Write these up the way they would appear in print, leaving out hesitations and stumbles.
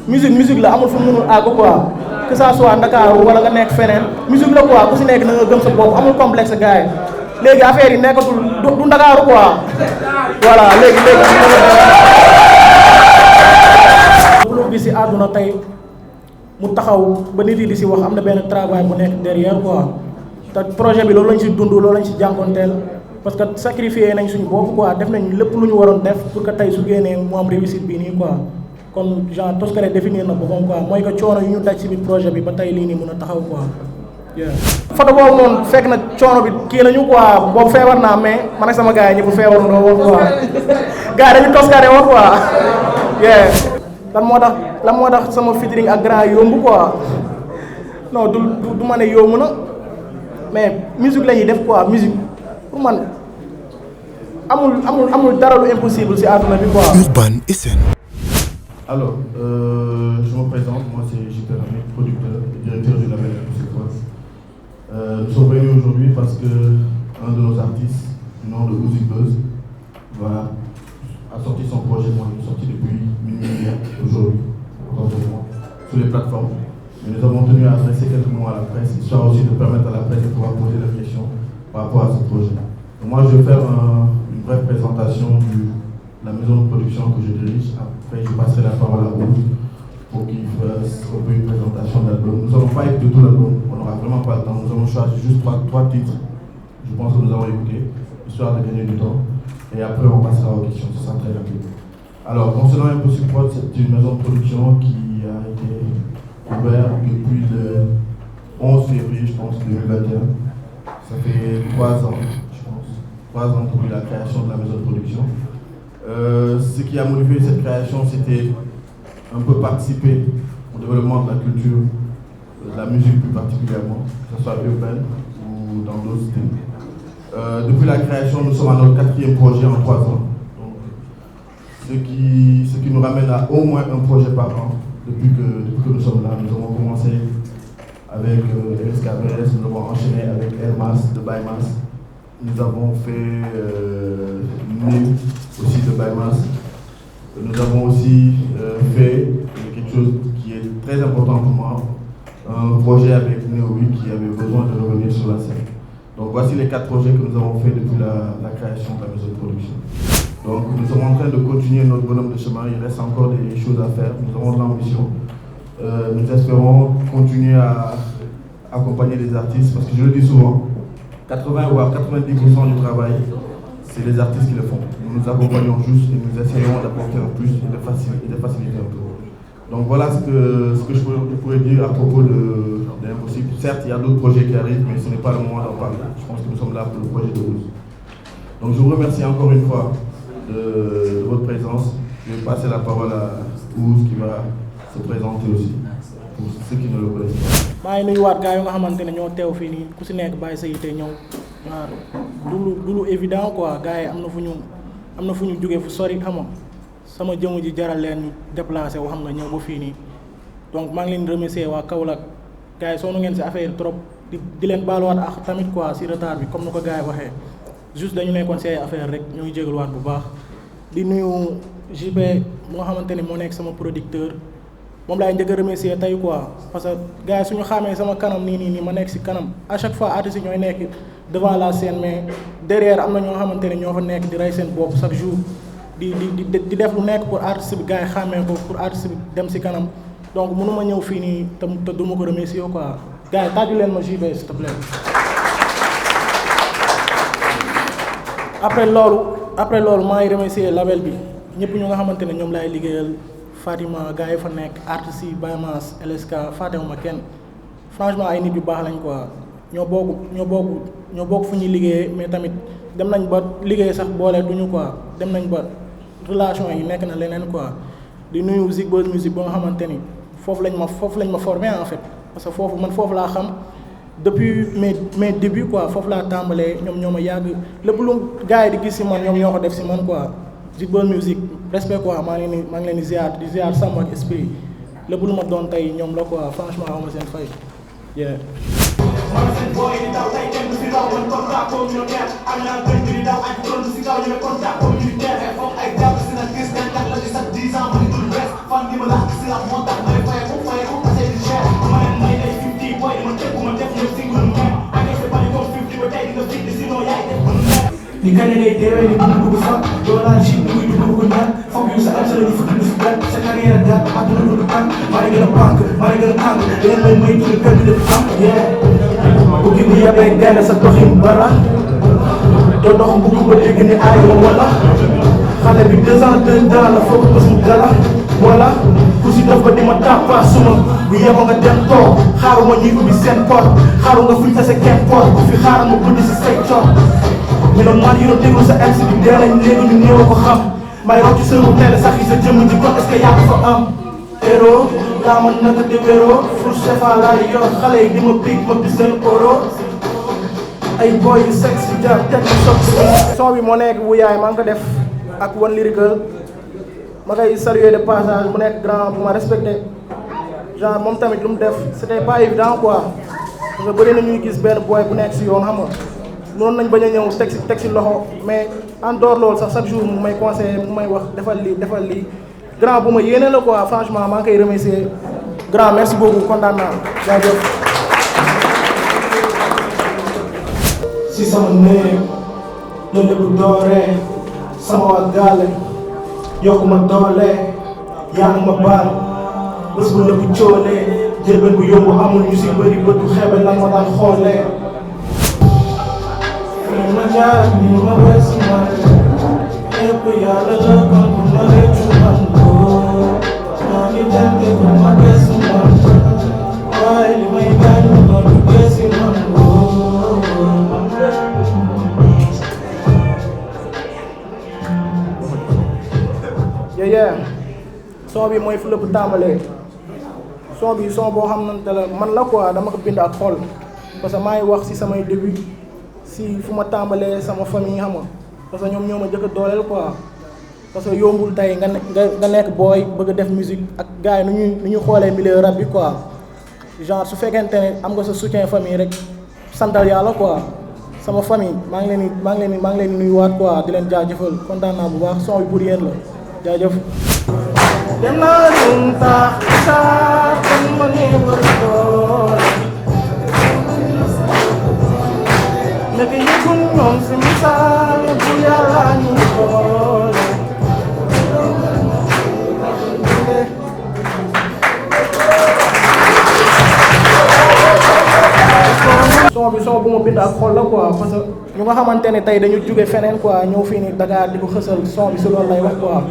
musique la amul fu mu mënul àgg quoi que ça soit Ndakaaru wala nga nekk feneen musique la quoi ku si nekk na nga gëm sa bopp amul complexe gars yi léegi affaire yi nekkatul du Ndakaaru quoi voilà léegi lu gis si àdduna tey mu taxaw ba nit yi di si wax am na benn travail bu nekk derrière quoi te projet bi loolu lañ si dund loolu lañ si jànkonteel parce que sacrifié nañ suñu bopp quoi def nañ lépp lu ñu waroon def pour que tey su génnee mu am réussite bi nii quoi kon genre Toscare définir na boppam quoi mooy que coono yu ñu daj si biir projet bi ba tey lii nii mën a taxaw quoi. photo boobu noonu fekk na coono bi kii nañu quoi boobu feebar naa mais man ak sama gars yi ñëpp feebarandoo woon quoi gars yi dañu Toscare woon quoi. lan moo tax sama featuring ak grand yomb quoi non du ma ne yomb na mais musique la ñuy def quoi musique pour man amul dara lu impossible si àdduna bi quoi. Urban SN. Alors, je me présente, moi c'est JP Ramé, producteur et directeur du label Impossible Points. Nous sommes venus aujourd'hui parce que un de nos artistes, du nom de Uzi Buzz, a sorti son projet, moi il est sorti depuis minuit hier, aujourd'hui, sur les plateformes. Mais nous avons tenu à adresser quelques mots à la presse, histoire aussi de permettre à la presse de pouvoir poser leurs questions par rapport à ce projet. Donc moi je vais faire une brève présentation de la maison de production que je dirige. Après je passerai la parole à Ouz pour qu'il fasse une présentation de l'album. Nous n'avons pas écouté tout l'album, on n'aura vraiment pas le temps. Nous avons choisi juste trois titres, je pense que nous avons écouté, histoire de gagner du temps. Et après on passera aux questions, ce sera très rapide. Alors concernant Impossible Prod, c'est une maison de production qui a été ouverte depuis le 11 février, je pense, 2021. Ça fait 3 ans, je pense. 3 ans depuis la création de la maison de production. Ce qui a motivé cette création, c'était un peu participer au développement de la culture, de la musique plus particulièrement, que ce soit urbaine ou dans d'autres styles. Depuis la création, nous sommes à notre 4e projet en 3 ans. Donc, ce qui nous ramène à au moins un projet par an depuis que nous sommes là. Nous avons commencé avec SKBS, nous avons enchaîné avec Hermas de Baymas. Nous avons fait Nîmes aussi de Baymas. Nous avons aussi fait quelque chose qui est très important pour moi, un projet avec Néobi qui avait besoin de revenir sur la scène. Donc voici les 4 projets que nous avons fait depuis la création de la maison de production. Donc nous sommes en train de continuer notre bonhomme de chemin, il reste encore des choses à faire, nous avons de l'ambition. Nous espérons continuer à accompagner des artistes parce que je le dis souvent, 80 voire 90% du travail, c'est les artistes qui le font. Nous nous accompagnons juste et nous essayons d'apporter un plus et de faciliter un peu. Donc voilà ce que je pourrais dire à propos de l'Impossible. Certes, il y a d'autres projets qui arrivent, mais ce n'est pas le moment d'en parler. Je pense que nous sommes là pour le projet de Ouz. Donc je vous remercie encore une fois de votre présence. Je vais passer la parole à Ouz qui va se présenter aussi, pour ceux qui ne le connaissent pas. maa ngi nuyuwaat gars yi nga xamante ne ñoo teew fii nii ku si nekk bàyyi sa yite ñëw waaw du lu évident quoi gars yi am na fu ñu jógee fu sori xam nga sama jëmu ji jaral leen ñu déplacé wu xam nga ñëw ba fii nii donc maa ngi leen remercier waa Kaolack gars yi sonn ngeen si affaire trop di leen baaluwaat ak tamit quoi si retard bi comme ni ko gars yi waxee juste dañu nekkoon si ay affaire rek ñoo ngi jégaluwaat bu baax di nuyu JP bu nga xamante ne moo nekk sama producteur. moom laay njëkk a remercier tey quoi parce que gars yi suñu xamee sama kanam nii ma nekk si kanam à chaque fois artistes yi ñooy nekk devant la scène mais derrière am na ñoo xamante ne ñoo fa nekk di rey seen bopp chaque jour di def lu nekk pour artiste bi gars yi xàmmee ko pour artiste bi dem si kanam donc mënu ma ñëw fii nii te du ma ko remercier quoi gars yi tàggu leen ma JB s'il te plaît. après loolu maa ngi remercier label bi ñëpp ñu nga xamante ne ñoom laay liggéeyal. Fatima gars yi fa nekk artistes yi Baymas LSK fàttewuma kenn franchement ay nit yu baax lañ quoi ñoo bokk fu ñuy liggéeyee mais tamit dem nañ ba liggéey sax boole duñu quoi dem nañ ba relation yi nekk na leneen quoi di nuyu Zik Buzz Music ba nga xamante ni foofu lañ ma formé en fait parce que foofu laa xam depuis mes débuts quoi foofu laa tàmbalee ñoom ñoo ma yàgg lépp lu gars yi di gis si man ñoom ñoo ko def si man quoi. Zik Buzz Music respect quoi maa ngi leen di ziar sàmm ak esprit lépp lu ma doon tey ñoom la quoi franchement xaw ma seen fay. ni kañ ngay deewee ni dund dugg fa doo naan ci muy dugg ko ñaan foog yu sa am sa la ñu fukki si gat sa carrière gat àdduna du tànk maa ngi gën a pànk maa ngi gën a tànk dangeen may tudd kër gi def am bu gi bu yabee gaynde sa doxin bara doo dox bu ko ba dégg ni aay wala xale bi 2 ans 2 ans la foog bés mu gala wala ku si def ba di ma tàppa suma bu yeboo nga dem toog xaaruma ñuy ubbi seen porte xaaru nga fuñ tase kenn porte ku fi xaaral ma buddi si say coor mi noon man yi doon déglu sa MC bi dee nañ léegi ñu néew ko xam may rocc sëru teel sax yi sa jëmm ji kon est-ce que yaa ko fa am héros daa man naka di wéro ful chefa laay yor xale yi di ma pig ma bis leen euro ay boy yu sexy jar teg ma sopp son bi moo nekk wu yaay maa ngi ko def ak One Lyrical ma koy saluer de passage mu nekk grand bu ma respecté genre moom tamit lu mu def c'était pas évident quoi parce que bëri na ñuy gis benn boy bu nekk si yoon xam nga noonu nañ bañ a ñëw teg si loxo mais en dehors loolu sax chaque jour mu may conseiller mu may wax defal lii grand bu ma yéene la quoi franchement maa ngi koy remercier grand merci beaucoup kontaan naa jaajëf. si sama néeg la lépp dooree sama waa gaale yokku ma doole yaa ngi ma baal bés bu lépp coolee jëlbeen bu yomb amul ñu si bëri bëtu xeebe lan ma daan xoolee. ma jaar ni ma weesu man yëpp yàlla la kon bu ma réccu man maa ngi tente bu ma weesu man waaye li may bañ kon du weesu man yeah son bi mooy fu lépp tàmbalee son bi son boo xamante la man la quoi dama ko bind ak xol parce que maa ngi wax si samay début si fu ma tàmbalee sama famille xam nga parce que ñoom ñoo ma jëkk a dooleel quoi parce que yombul tey nga nekk booy bëgg a def musique ak gars yi nu ñu xoolee milieu rap bi quoi genre su fekkente ne am nga sa soutien famille rek santal yàlla quoi sama famille maa ngi leen di nuyuwaat quoi di leen jaajëfal kontaan naa bu baax son bi pour yéen la jaajëf. dem naa leen tax saa kon ma néew doole nekk yëgul ñoom si misaal bu yàlla ñu boole son bu ma bind ak xol la quoi parce que ñu nga xamante ne tey dañu jóge feneen quoi ñëw fii ni Dakar di ko xësal son bi si loolu lay wax quoi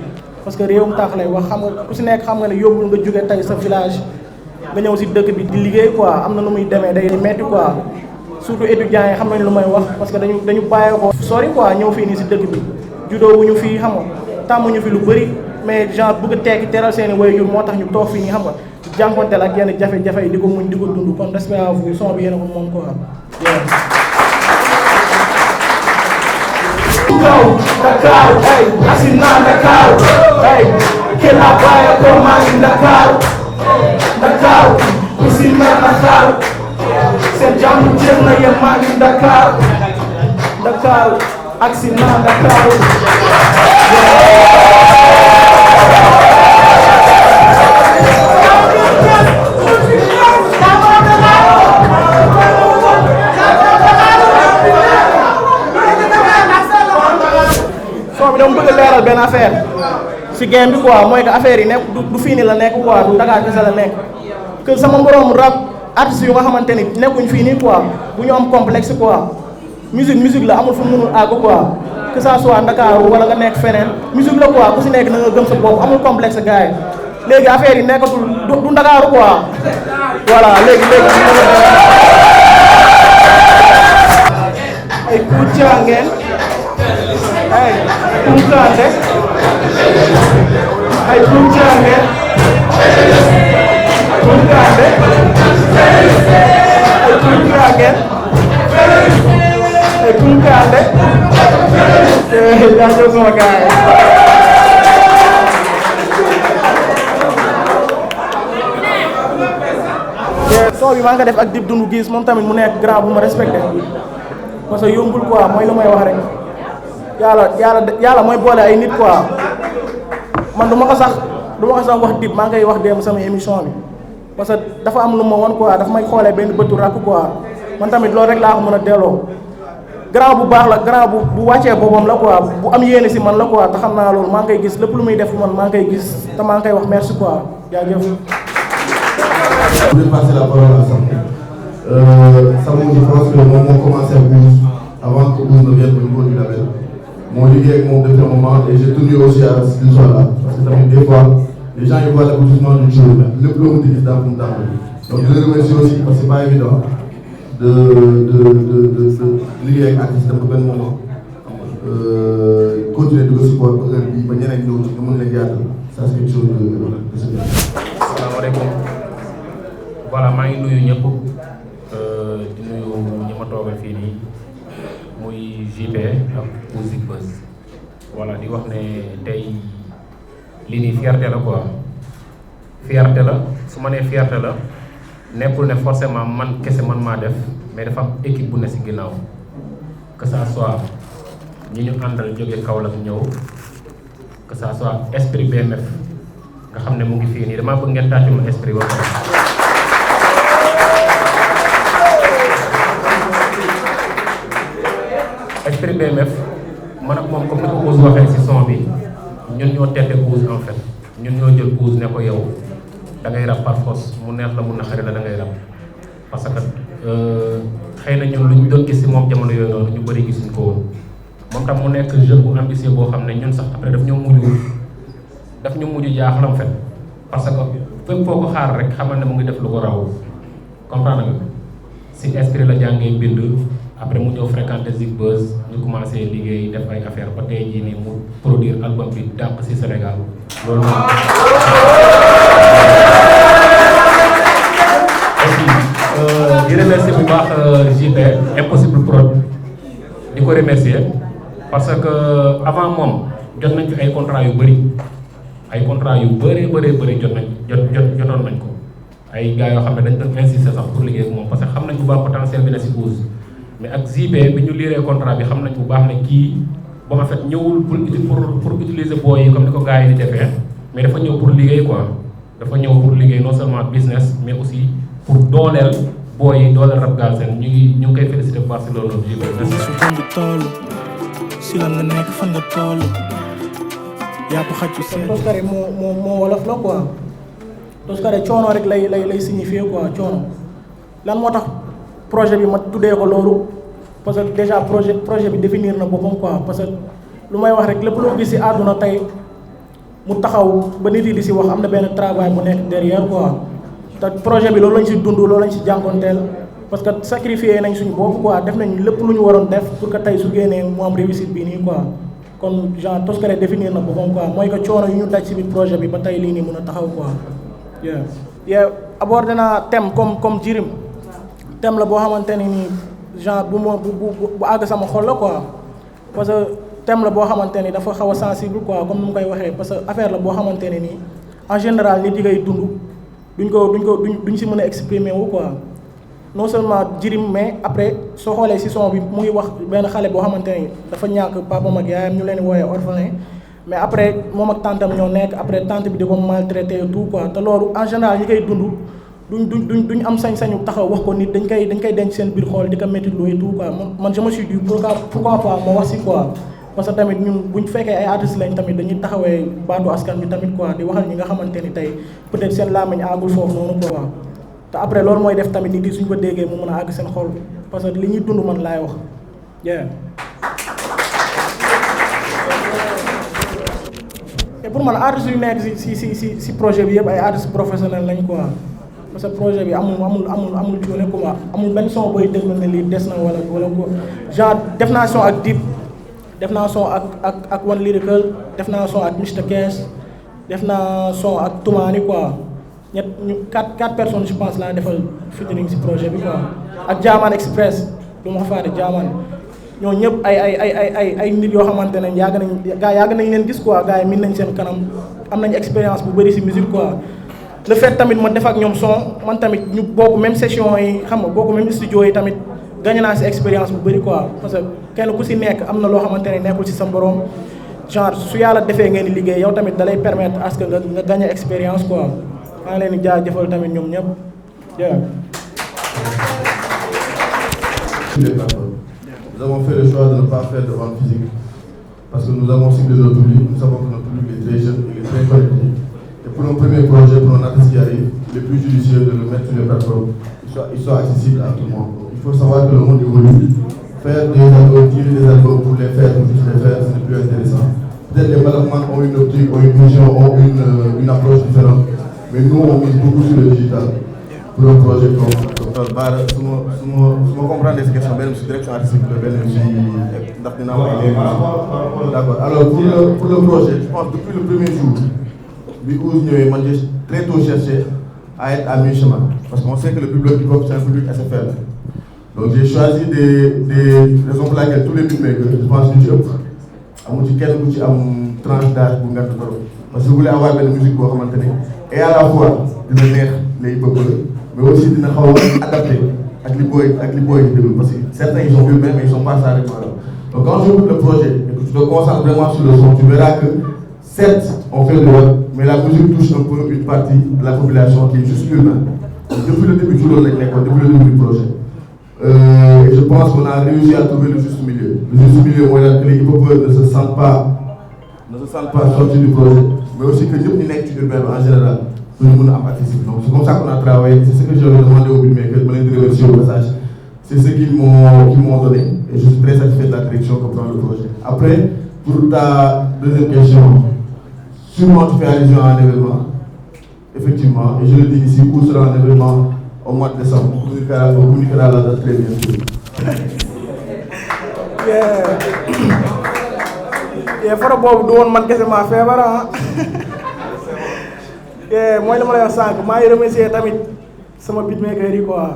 parce que réewum taax lay wax xam nga ku si nekk xam nga ne yóbbul nga jóge tey sa village nga ñëw si dëkk bi di liggéey quoi am na nu muy demee day metti quoi surtout étudiants yi xam nañ lu may wax parce que dañu bàyyee ko sori quoi ñëw fii nii si dëkk bi juddoo wuñu fii xam nga tàmmuñu fi lu bëri mais genre bëgg a tekki teral seeni waajur moo tax ñu toog fii nii xam nga jànkonteel ak yenn jafe-jafe yi di ko muñ di ko dund kon respect à vous son bi yéen a ko moom quoi. kaw Dakar ay asina Dakar ay kela bàyyi ko maa ngi Dakar ku si mer na xaar seen jàmm jeex na yéen maa ngi Dakar asina Dakar. dama bëgg a leeral benn affaire si game bi quoi mooy que affaire yi nekk du fii nii la nekk quoi du Dakar kese la nekk que sama moroom rap artistes yu nga xamante ni nekkuñ fii nii quoi bu ñu am complexe quoi musique la amul fu mu mënul àgg quoi que ça soit Dakar wala nga nekk feneen musique la quoi ku si nekk na nga gëm sa bopp amul complexe gars yi léegi affaire yi nekkatul du Dakar quoi voilà léegi ay Kouthia ngeen ay Kounkandé ay Kouthia ngeen Kounkandé ay Kouthia ngeen ay Kounkandé jaajëf sama gars yi son bi maa ngi def ak Dip Doundou Guiss moom tamit mu nekk grand bu ma respecté parce que yombul quoi mooy lu may wax rek yàlla mooy boole ay nit quoi man du ma ko sax du ma ko sax wax Dip maa ngay wax démb sama émission bi parce que dafa am lu ma woon quoi dafa may xoolee benn bëtu rakk quoi man tamit loolu rek laa ko mën a delloo grand bu baax la grand bu wàccee boppam la quoi bu am yéene si man la quoi te xam naa loolu maa ngi koy gis lépp lu muy def man maa ngi koy gis te maa ngi koy wax merci quoi jaajëf. Je vais passer la parole à Samou. Samou, je pense que moom moo commencé ak Ousse avant que Ousse ne vienne au niveau du label. moo liggéey ak moom depuis un moment et j'ai tenu aussi à ce qu'il soit là parce que tamit des fois les gens ils voient l'aboutissement d'une chose mais lépp loo mën di gis daal fu mu tàmbali. donc je le remercie aussi parce que c'est pas évident de liggéey ak artiste dem ba benn moment continuer di ko support ba heure bii ba ñeneen ñëw ci nga mën leen yaatal ça c'est quelque chose de super. asalaamaaleykum voilà maa ngi nuyu ñëpp di nuyu ñi ma toogal fii nii muy JP ak Zik Buzz voilà di wax ne tey lii nii fierté la quoi fierté la su ma nee fierté la nekkul ne forcément man kese man maa def mais dafa am équipe bu ne si ginnaaw que ça soit ñi ñu àndal jóge Kaolack ñëw que ça soit esprit BMF nga xam ne mu ngi fii nii damaa bëgg ngeen tàccu ma esprit ba pare. esprit BMF man ak moom comme ni ko Ousse waxee ci son bi ñun ñoo tette Ousse en fait ñun ñoo jël Ousse ne ko yow da ngay rap par force mu neex la mu naqari la da ngay rap parce que xëy na ñun lu ñu doon gis ci moom jamono yooyu noonu ñu bëri gisuñ ko woon moom tam mu nekk jeune bu ambitieux boo xam ne ñun sax après daf ñu mujj jaaxal en fait parce que fépp foo ko xaar rek xamal ne mu ngi def lu ko raw comprendre nga ci esprit la jàngee bind après mu ñëw fréquenter Zik Buzz ñu commencé liggéey def ay affaire ba tey jii nii mu produire album bi dàq ci Sénégal loolu moom aussi di remercier bu baax JP Impossible Prod di ko remercier parce que avant moom jot nañ fi ay contrat yu bëri jotoon nañ ko ay gars yoo xam ne dañ doon insister sax pour liggéey ak moom parce que xam nañ bu baax potentiel bi ne ci Ousse mais ak JP bi ñu liiree contrat bi xam nañ bu baax ne kii ba en fait ñëwul pour utiliser booy yi comme ni ko gars yi di defee mais dafa ñëw pour liggéey quoi dafa ñëw pour liggéey non seulement business mais aussi pour dooleel booy yi dooleel rap Galsen ñu ngi koy féliciter bu baax ci loolu JP. su kon bi toll si lan nga nekk fan nga toll yaa ko xaj ci Toskare moo wolof la quoi Toskare coono rek lay signifier quoi coono lan moo tax projet bi ma tuddee ko loolu parce que déjà projet bi définir na boppam quoi parce que lu may wax rek lépp loo gis ci àdduna tey mu taxaw ba nit yi di ci wax am na benn travail bu nekk derrière quoi te projet bi loolu lañ ci dund loolu lañ ci jànkoonteel parce que sacrifié nañ suñu bopp quoi def nañ lépp lu ñu waroon def pour que tey su génnee mu am réussite bii nii quoi kon genre Toskare définir na boppam quoi mooy que coono yu ñu daj ci biir projet bi ba tey lii nii mën a taxaw quoi. abordé naa thème comme Jirim thème la boo xamante ne nii genre bu àgg sama xol la quoi parce que thème la boo xamante ni dafa xaw a sensible quoi comme ni mu koy waxee parce que affaire la boo xamante ne nii en général nit yi koy dund duñ si mën a exprimer wu quoi. non seulement Jirim mais après soo xoolee ci son bi mu ngi wax benn xale boo xamante ni dafa ñàkk papam ak yaayam ñu leen wooyee orphelin mais après moom ak tantam ñoo nekk après tante bi di ko maltraité tout quoi te loolu en général ñi koy dund duñ am sañ-sañu taxaw wax ko nit dañ koy denc seen biir xool di ko métti lu tout quoi man je me suis dit pourquoi pas ma wax ci quoi parce que tamit ñun buñ fekkee ay artistes lañ tamit dañuy taxawee baatu askan bi tamit quoi di waxal ñi nga xamante ni tey peut-être seen làmmiñ àggul foofu noonu quoi. te après loolu mooy def tamit nit yi suñ ko déggee mu mën a àgg seen xol parce que li ñuy dund man laay wax et pour man artistes yu nekk si projet bi yëpp ay artistes professionnels lañ quoi parce que projet bi amul cuune quoi amul benn son booy déglu ne lii des na wala ko genre def naa son ak Dip def naa son ak One Lyrical def naa son ak Mr Cash def naa son ak Toumani quoi quatre personnes je pense laa defal featuring ci projet bi quoi ak Jaaman Express du ma ko fàtte Jaaman ñoo ñëpp ay nit yoo xamante ne yàgg nañ leen gis quoi gars yi min nañ seen kanam am nañ expérience bu bëri ci musique quoi le fait tamit ma def ak ñoom son man tamit ñu bokk même session yi xam nga bokk même studio yi tamit gagné naa ci expérience bu bëri quoi parce que kenn ku ci nekk am na loo xamante ne nekkul ci sa borom genre su yàlla defee ngeen di liggéey yow tamit da lay permettre à ce que nga gagner expérience quoi maa ngi leen di jaajëfal tamit ñoom ñëpp. Nous avons fait le choix de ne pas faire de vente physique parce que nous avons ciblé notre public. Nous savons que notre public est très jeune, il est très connecté. Et pour un premier projet, pour un artiste qui arrive, il est plus judicieux de le mettre sur les plateformes, il soit accessible à tout le monde. Donc, il faut savoir que le monde évolue. Faire des albums, tirer des albums pour les faire, pour juste les faire, ce n'est plus intéressant. Peut-être les management ont une optique, ont une vision, ont une approche différente. Mais nous, on mise beaucoup sur le digital. Pour un projet comme Bara, si je comprends ces questions, je suis direction artistique, d'accord. Alors pour le projet, je pense depuis le premier jour, j'ai très tôt cherché à être à mi-chemin. Parce qu'on sait que le public hip-hop, c'est un public assez faible. Donc j'ai choisi des raisons pour lesquelles tous les beatmakers, je pense que j'ai une tranche d'âge pour gagner. Parce que vous voulez avoir une musique pour commenter. Et à la fois, de venir les hip-hopers, mais aussi de nous adapter avec les boys parce que certains ils ont vu mais ils sont pas ça avec moi. Donc quand je écoute le projet et que tu te concentres vraiment sur le son, tu verras que certes on fait le rap, mais la musique touche un peu une partie de la population qui est juste urbaine. Depuis le début du projet. Et je pense qu'on a réussi à trouver le juste milieu. Le juste milieu, c'est que les hip-hopers ne se sentent pas sortis du projet, mais aussi que nous sommes urbains en général. Donc c'est comme ça qu'on a travaillé, c'est ce que j'avais demandé au beatmaker, je me remercie au passage. C'est ce qu'ils m'ont donné et je suis très satisfait de la direction que prend le projet. Après, pour ta deuxième question, sûrement tu fais allusion à un événement, effectivement, et je le dis ici, où sera un événement au mois de décembre, on communiquera la date très bientôt. Fara boobu du woon man kese maa feebar ah. mooy li ma lay wax sànq maa ngi remercier tamit sama beatmaker yi quoi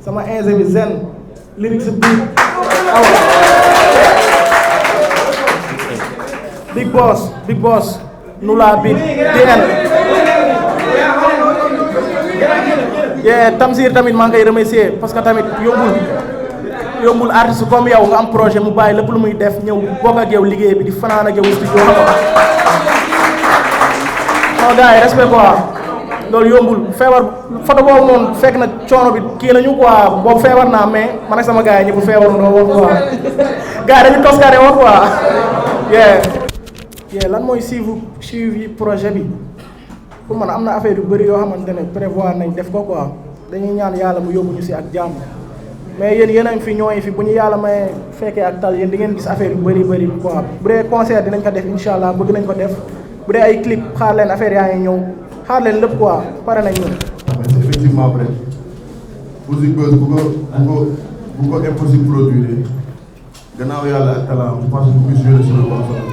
sama ingé bi Zen lyrics bi Big Boss Nula Big DN Tamsir tamit maa ngi koy remercier parce que tamit yombul artiste comme yow nga am projet mu bàyyi lépp lu muy def ñëw bokk ak yow liggéey bi di fanaan ak yow studio xam nga non gars yi respect quoi loolu yombul feebar photo boobu noonu fekk na coono bi kii nañu quoi boobu feebar naa mais man ak sama gars yi ñëpp feebaru ndoo woon quoi gars yi dañu toskare woon quoi lan mooy suivi projet bi pour man am na affaire yu bëri yoo xamante ne prévoir nañ def ko quoi dañuy ñaan yàlla mu yóbbu ñu si ak jàmm mais yéen a ngi fi ñooy fi bu ñu yàlla may fekkee ak tal yéen di ngeen gis affaire yu bëri quoi bu dee concert dinañ ko def incha allah bëgg nañ ko def bu dee ay clip xaar leen affaire yaa ngi ñëw xaar leen lépp quoi pare nañ ñun. c'est effectivement vrai musique bu ko impossible produire gannaaw yàlla ak talent je pense que vous pouvez jouer sur le console.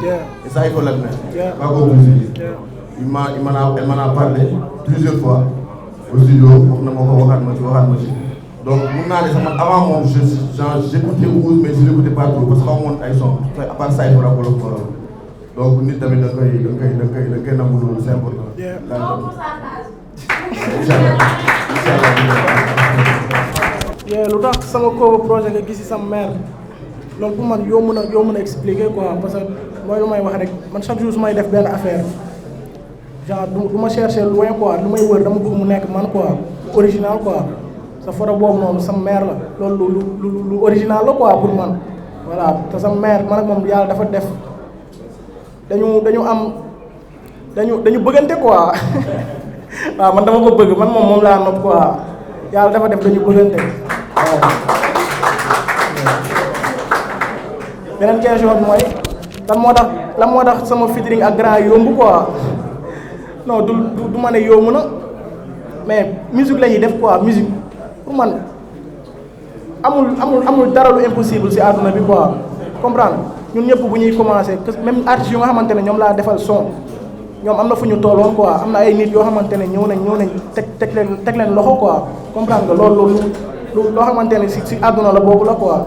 Et ça il faut l'admettre. Pas comme musique. Elle m'en a parlé plusieurs fois au studio wax na ma ko waxaat ma ci. Donc, avant moi, j'écoutais Ouz, mais je ne l'écoutais pas trop parce que moi, ils sont à part ça, il faut rappeler le problème. Donc, nous avons c'est important. Lu tax sama cover projet nga gis sama mère loolu pour man yoo mën a expliquer quoi parce que mooy lu may wax rek man chaque jour su may def benn affaire genre du ma chercher loin quoi lu may wër dama bëgg mu nekk man quoi original quoi. sa photo boobu noonu sama mère la loolu lu original la quoi pour man voilà te sama mère man ak moom yàlla dafa def dañu bëggante quoi waaw man dama ko bëgg man moom laa nopp quoi yàlla dafa def dañu bëggante waaw. beneen question bi mooy lan moo tax sama featuring ak grand yomb quoi non du ma ne yomb na mais musique la ñuy def quoi musique. pour man amul dara lu impossible ci àdduna bi quoi comprendre ñun ñëpp bu ñuy commencer même artistes yu nga xamante ne ñoom laa defal son ñoom am na fu ñu tolloon quoi am na ay nit yoo xamante ne ñëw nañ teg leen loxo quoi comprendre nga loolu loo xamante ne ci àdduna la boobu la quoi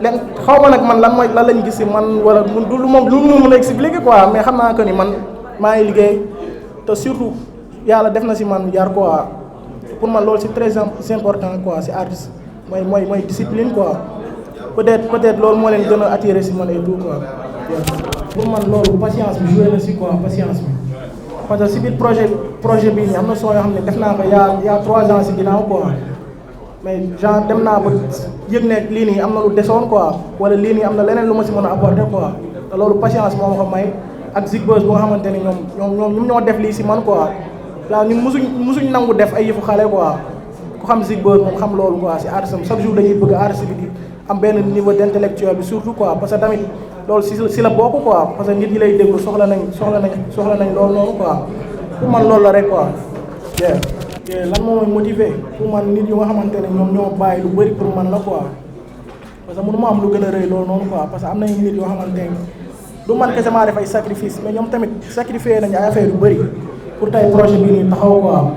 leen xaw ma nag man lan lañ gis ci man wala lu mu mën a expliquer quoi mais xam naa que ni man maa ngi liggéey te surtout yàlla def na ci man yar quoi. Pour moi, c'est très important quoi, c'est artiste. Moi discipline quoi. Peut-être loolu moo leen gën a attiré ci man et tout quoi. pour man loolu patience bi joué na si quoi patience bi parce que si biir projet bii nii am na son yoo xam ne def naa ko yaa 3 ans si ginnaaw quoi mais genre dem naa ba yëg ne lii nii am na lu desoon quoi wala lii nii am na leneen lu ma si mën a apporter quoi te loolu patience moo ma ko may ak Zigbeuz bu nga xamante ni ñoom ñoo def lii si man quoi waaw ñun musuñ nangu def ay yëfu xale quoi ku xam Zigbeuz moom xam loolu quoi si artiste am chaque jour dañuy bëgg artiste bi di am benn niveau d'intellectuel bi surtout quoi parce que tamit loolu si la bokk quoi parce que nit ñi lay déglu soxla nañ loolu noonu quoi pour man loolu la rek quoi lan moo may motiver pour man nit yu nga xamante ne ñoom ñoo bàyyi lu bëri pour man la quoi parce que mënu ma am lu gën a rëy loolu noonu quoi parce que am nañu nit yoo xamante ne du man kese maa def ay sacrifice mais ñoom tamit sacrifié nañu ay affaire yu bëri pour tey projet bii nii taxaw quoi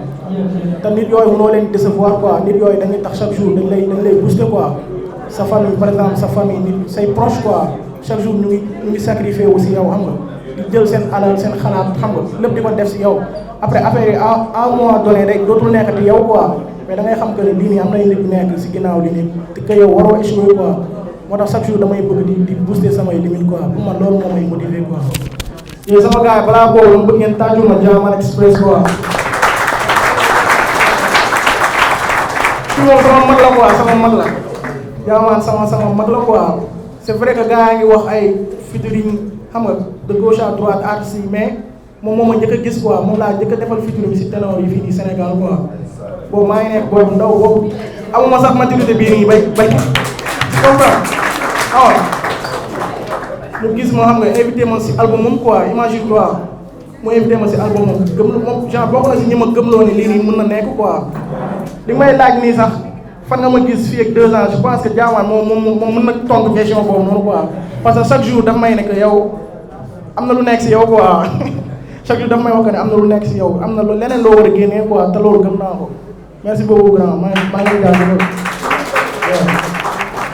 te nit yooyu mënoo leen décevoir quoi nit yooyu dañuy tax chaque jour dañ lay booster quoi sa famille par exemple sa famille nit say proche quoi chaque jour ñu ngi sacrifié aussi yow xam nga di jël seen alal seen xalaat xam nga lépp di ko def si yow après affaire yi à un moment donné rek dootul nekkati yow quoi mais da ngay xam que ne lii nii am na nit ñu nekk si ginnaaw lii nii te que yow waroo échouer quoi moo tax chaque jour damay bëgg di booster samay limite quoi pour man loolu moo may motiver quoi. yéen sama gars yi balaa boobu dama bëgg ngeen tàjjul ma Jahman Express quoi. kii moom sama mag la quoi sama mag la Jahman sama mag la quoi c'est vrai que gars yaa ngi wax ay featuring xam nga de gauche à droite artistes yi mais moom moo ma njëkk a gis quoi moom laa njëkk a defal featuring si ténor yi fii nii Sénégal quoi boobu maa ngi nekk booy bu ndaw boobu amuma sax maturité bii nii bay comprendre waaw mu gis moo xam nga invité ma si albumam quoi imagine toi mu invité ma si albumam moom genre bokk na si ñi ma gëmloo ni lii nii mën na nekk quoi li may laaj nii sax fan nga ma gis fii ak 2 ans je pense que Jahman moom mën na tontu question boobu noonu quoi parce que chaque jour daf may ne que yow am na lu nekk si yow quoi chaque jour daf may wax que ne am na lu nekk si yow am na lu leneen loo war a génnee quoi te loolu gëm naa ko merci beaucoup grand maa ngi lay